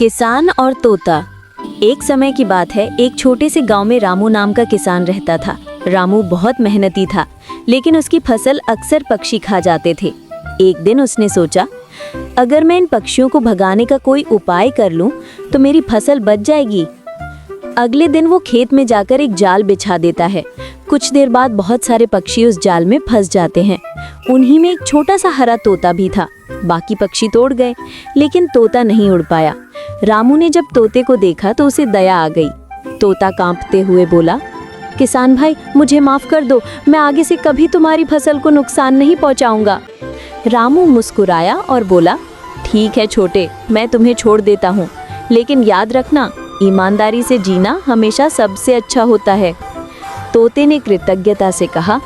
किसान और तोता। एक समय की बात है, एक छोटे से गांव में रामू नाम का किसान रहता था। रामू बहुत मेहनती था, लेकिन उसकी फसल अक्सर पक्षी खा जाते थे। एक दिन उसने सोचा, अगर मैं इन पक्षियों को भगाने का कोई उपाय कर लूं, तो मेरी फसल बच जाएगी। अगले दिन वो खेत में जाकर एक जाल बिछा देता है। कुछ देर बाद बहुत सारे पक्षी उस जाल में फंस जाते हैं। उन्हीं में एक छोटा सा हरा तोता भी था। बाकी पक्षी तोड़ गए, लेकिन तोता नहीं उड़ पाया। रामू ने जब तोते को देखा तो उसे दया आ गई। तोता कांपते हुए बोला, किसान भाई, मुझे माफ कर दो, मैं आगे से कभी तुम्हारी फसल को नुकसान नहीं पहुंचाऊंगा। रामू मुस्कुराया और बोला, ठीक है छोटे, मैं तुम्हें छोड़ देता हूँ, लेकिन याद रखना, ईमानदारी से जीना हमेशा सबसे अच्छा होता है। तोते ने कृतज्ञता से कहा,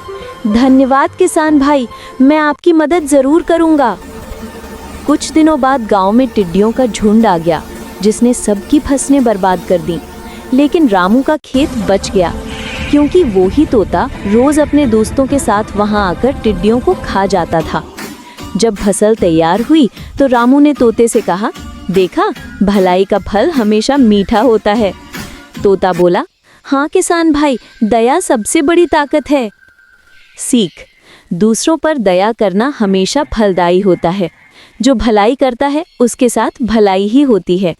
धन्यवाद किसान भाई, मैं आपकी मदद जरूर करूंगा। कुछ दिनों बाद गांव में टिड्डियों का झुंड आ गया, जिसने सबकी फसलें बर्बाद कर दी। लेकिन रामू का खेत बच गया, क्योंकि वो ही तोता रोज अपने दोस्तों के साथ वहां आकर टिड्डियों को खा जाता था। जब फसल तैयार हुई तो रामू ने तोते से कहा, देखा, भलाई का फल हमेशा मीठा होता है। तोता बोला, हाँ किसान भाई, दया सबसे बड़ी ताकत है। सीख: दूसरों पर दया करना हमेशा फलदायी होता है। जो भलाई करता है, उसके साथ भलाई ही होती है।